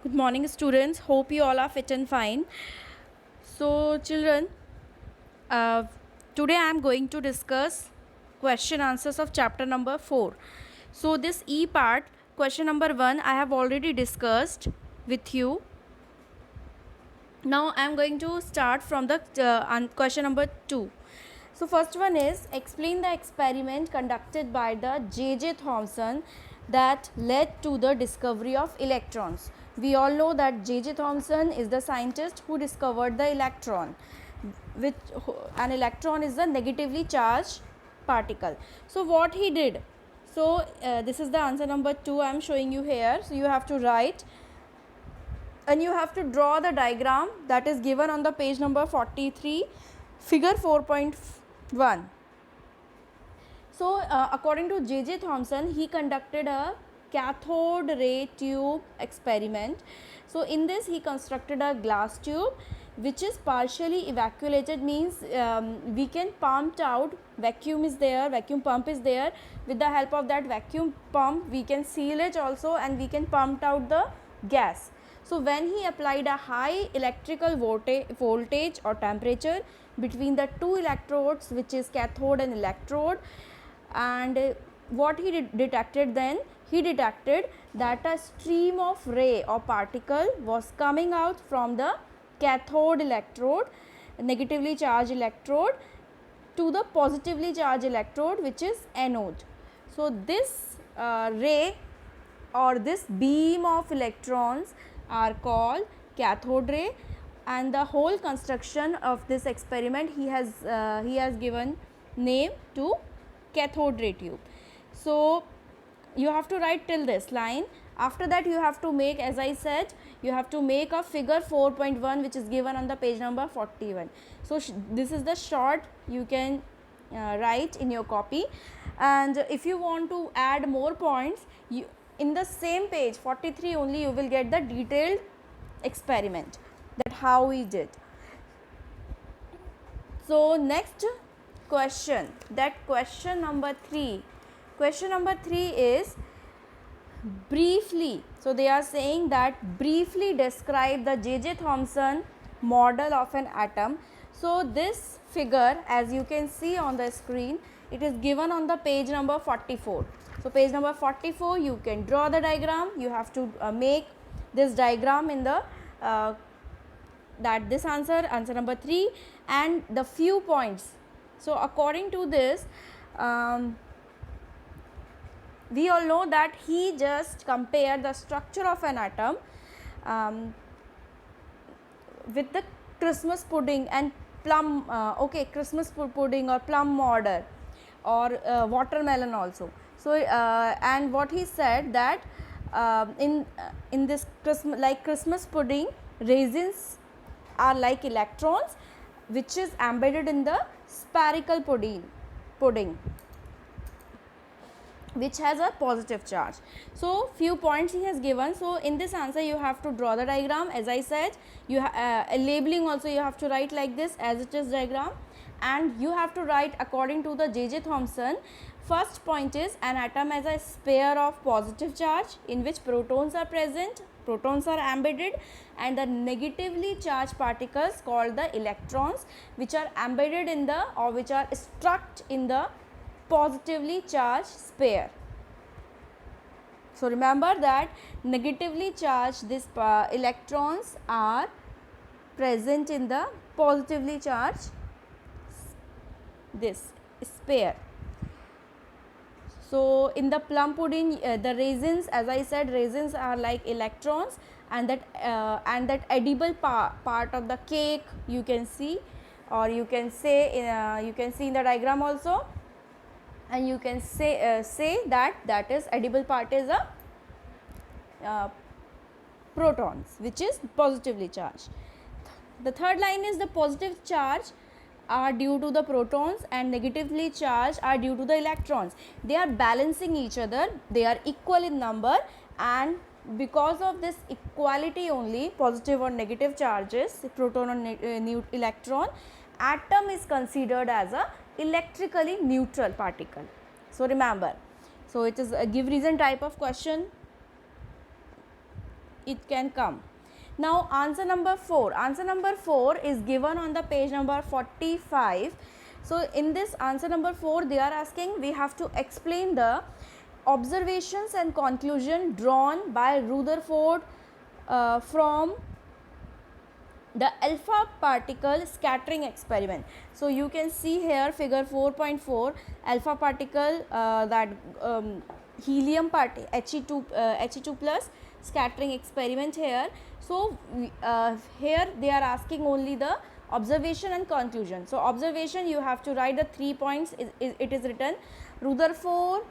Good morning, students. Hope you all are fit and fine. So, children, uh, today I am going to discuss question answers of chapter number 4. So, this E part, question number 1, I have already discussed with you. Now, I am going to start from the question number 2. So, first one is explain the experiment conducted by the J.J. Thomson that led to the discovery of electrons. We all know that J.J. Thomson is the scientist who discovered the electron, which an electron is a negatively charged particle. So, what he did? So, this is the answer number 2 I am showing you here. So, you have to write and you have to draw the diagram that is given on the page number 43, figure 4.1. So, according to J.J. Thomson, he conducted a cathode ray tube experiment. So, in this he constructed a glass tube which is partially evacuated, means we can pump out, vacuum pump is there. With the help of that vacuum pump we can seal it also, and we can pump out the gas. So, when he applied a high electrical voltage or temperature between the two electrodes, which is cathode and electrode, and what he detected then? He detected that a stream of ray or particle was coming out from the cathode electrode, negatively charged electrode, to the positively charged electrode, which is anode. So, this ray or this beam of electrons are called cathode ray, and the whole construction of this experiment he has given name to cathode ray tube. So, you have to write till this line. After that you have to make, as I said, you have to make a figure 4.1 which is given on the page number 41. So, this is the short you can write in your copy, and if you want to add more points, you in the same page 43 only you will get the detailed experiment that how we did. So, next question, that question number 3. Question number 3 is briefly. So, they are saying that briefly describe the J.J. Thomson model of an atom. So, this figure, as you can see on the screen, it is given on the page number 44. So, page number 44 you can draw the diagram. You have to make this diagram in the this answer number 3 and the few points. So, according to this, we all know that he just compared the structure of an atom with the Christmas pudding and plum, Christmas pudding or plum model or watermelon also. So, and what he said that in this Christmas pudding, raisins are like electrons which is embedded in the spherical pudding which has a positive charge. So, few points he has given. So, in this answer you have to draw the diagram, as I said. You labeling also you have to write like this as it is diagram, and you have to write according to the J.J. Thomson. First point is an atom has a sphere of positive charge in which protons are present, protons are embedded, and the negatively charged particles called the electrons, which are embedded in the or which are stuck in the positively charged sphere. So, remember that negatively charged these electrons are present in the positively charged this sphere. So, in the plum pudding, the raisins, as I said, raisins are like electrons, and that edible part of the cake you can see, or you can say you can see in the diagram also, and you can say that is edible part is a protons which is positively charged. The third line is the positive charge are due to the protons and negatively charged are due to the electrons. They are balancing each other, they are equal in number, and because of this equality only, positive or negative charges, proton or electron, atom is considered as a electrically neutral particle. So, remember, so it is a give reason type of question. it can come. Now answer number 4. Answer number 4 is given on the page number 45. So in this answer number 4, they are asking, we have to explain the observations and conclusion drawn by Rutherford from the alpha particle scattering experiment. So you can see here figure 4.4, alpha particle, that helium part He2 plus scattering experiment here. So here they are asking only the observation and conclusion. So observation, you have to write the 3 points. It is written, Rutherford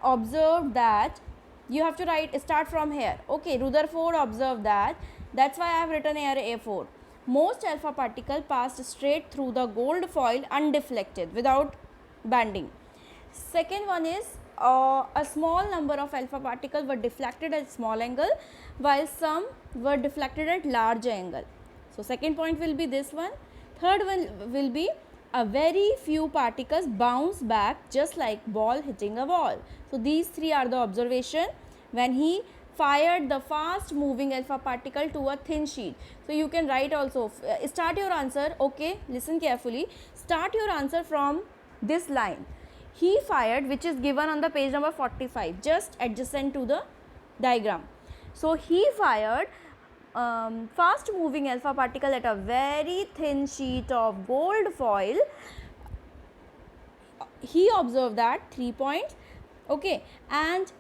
observed that, you have to write, start from here. Okay, Rutherford observed that, that's why I have written here A4. Most alpha particle passed straight through the gold foil undeflected without bending. Second one is, a small number of alpha particles were deflected at small angle while some were deflected at large angle. So second point will be this one. Third one will be, a very few particles bounce back just like ball hitting a wall. So these three are the observation when he fired the fast moving alpha particle to a thin sheet. So you can write also, start your answer, okay, listen carefully, start your answer from this line. He fired, which is given on the page number 45, just adjacent to the diagram. So he fired fast moving alpha particle at a very thin sheet of gold foil. He observed that, 3 points. Okay, and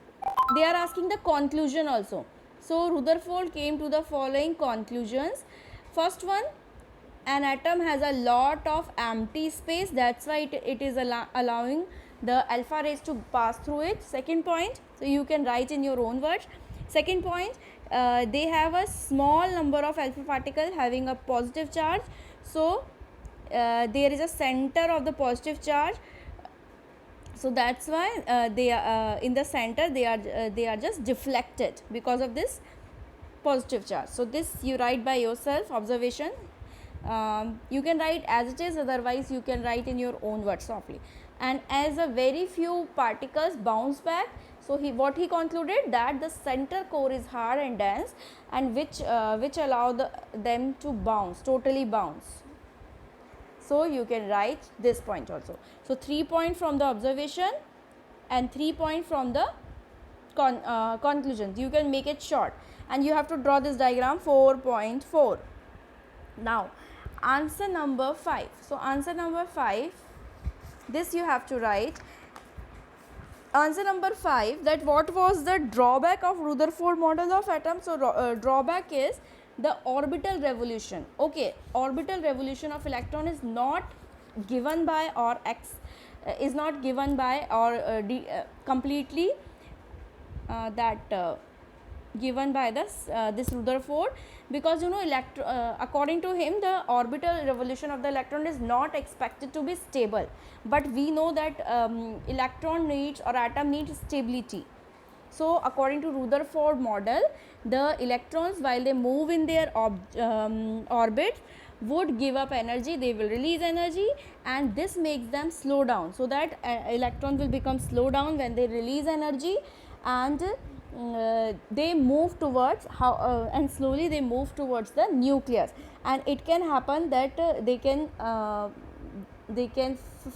they are asking the conclusion also. So Rutherford came to the following conclusions. First one, an atom has a lot of empty space, that's why it is allowing the alpha rays to pass through it. Second point, so you can write in your own words. Second point, they have a small number of alpha particle having a positive charge. So there is a center of the positive charge. So that's why they are in the center, they are just deflected because of this positive charge. So this you write by yourself, observation. You can write as it is, otherwise you can write in your own words softly. And as a very few particles bounce back, so what he concluded, that the center core is hard and dense, and which allow them to bounce, totally bounce. So you can write this point also. So 3 points from the observation and 3 points from the conclusion. You can make it short, and you have to draw this diagram 4.4. Now answer number 5. So answer number 5, this you have to write. Answer number 5, that what was the drawback of Rutherford model of atom? So drawback is the orbital revolution. Okay, orbital revolution of electron is not given by or completely given by this Rutherford, because you know according to him, the orbital revolution of the electron is not expected to be stable, but we know that electron needs or atom needs stability. So according to Rutherford model, the electrons, while they move in their orbit, would give up energy, they will release energy, and this makes them slow down, so that electron will become slow down when they release energy, and they move towards and slowly they move towards the nucleus. And it can happen that they can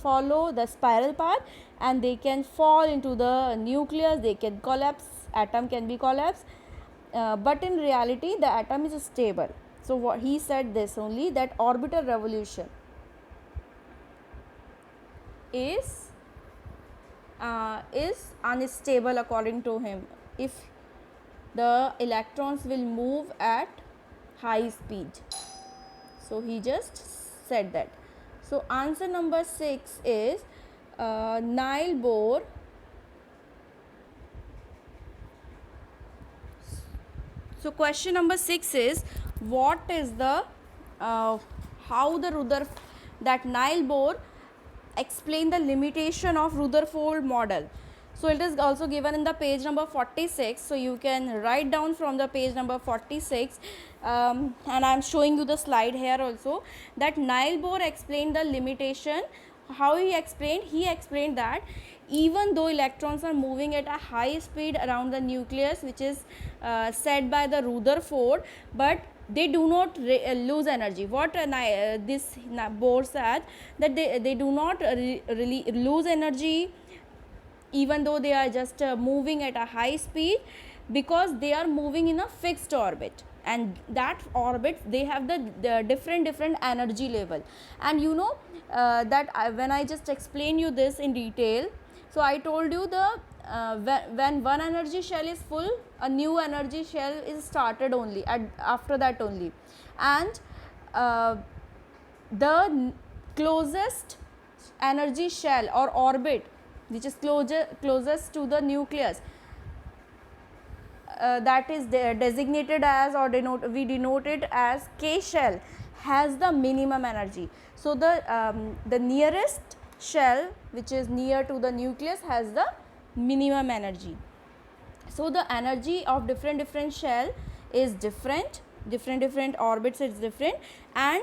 follow the spiral path, and they can fall into the nucleus, they can collapse, atom can be collapsed, but in reality the atom is stable. So what he said this only, that orbital revolution is unstable according to him if the electrons will move at high speed. So he just said that. So answer number 6 is Niall Bohr. So question number 6 is, what is the how the that Niall Bohr explain the limitation of Rutherford model. So it is also given in the page number 46. So you can write down from the page number 46, and I am showing you the slide here also, that Niall Bohr explained the limitation. How he explained? He explained that even though electrons are moving at a high speed around the nucleus, which is said by the Rutherford, but they do not lose energy. What this Bohr said, that they do not really lose energy even though they are just moving at a high speed, because they are moving in a fixed orbit, and that orbit they have the different energy level. And you know that when I just explain you this in detail, so I told you the when one energy shell is full, a new energy shell is started only after that only, and the closest energy shell or orbit which is closest to the nucleus, that is designated as, or we denote it as K shell, has the minimum energy. So the nearest shell which is near to the nucleus has the minimum energy. So the energy of different shell is different orbits is different, and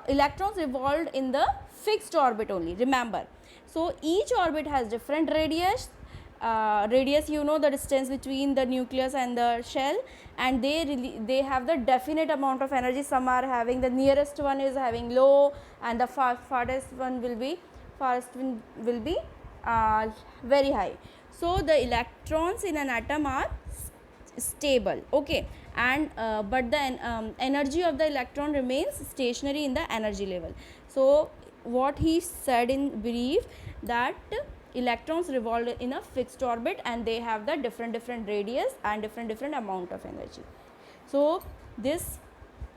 electrons revolved in the fixed orbit only, remember. So each orbit has different radius. Radius, you know, the distance between the nucleus and the shell, and they have the definite amount of energy. Some are having, the nearest one is having low, and the farthest one will be very high. So the electrons in an atom are stable, okay, and but the energy of the electron remains stationary in the energy level. So what he said in brief, that electrons revolve in a fixed orbit and they have the different radius and different amount of energy. So this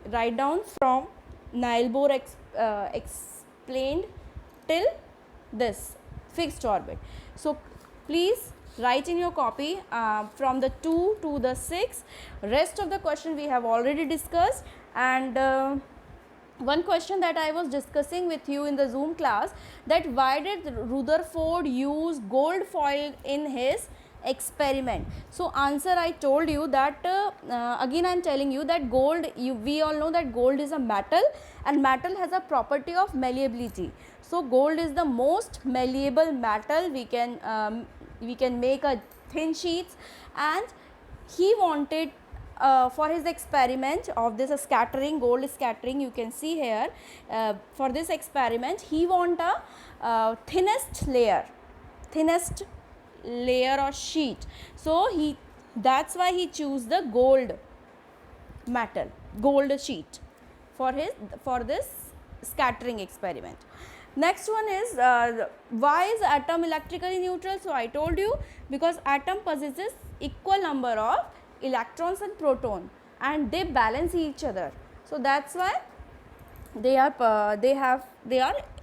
write down from Niels Bohr explained till this fixed orbit. So please write in your copy from the 2 to the 6. Rest of the question we have already discussed, and one question that I was discussing with you in the Zoom class, that why did Rutherford use gold foil in his experiment? So answer, I told you that again I am telling you that gold, we all know that gold is a metal, and metal has a property of malleability. So gold is the most malleable metal. We can make a thin sheets, and he wanted for his experiment of this scattering, gold scattering, you can see here, for this experiment he want a thinnest layer or sheet. So that's why he choose the gold sheet for this scattering experiment. Next one is why is atom electrically neutral? So I told you, because atom possesses equal number of electrons and proton, and they balance each other. So that's why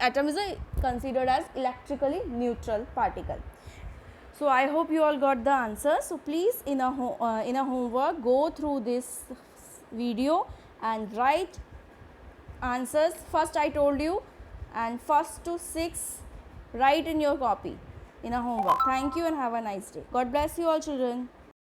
atom is considered as electrically neutral particle. So I hope you all got the answer. So please in a homework, go through this video and write answers. First I told you, and first to 6 write in your copy in a homework. Thank you and have a nice day. God bless you all, children.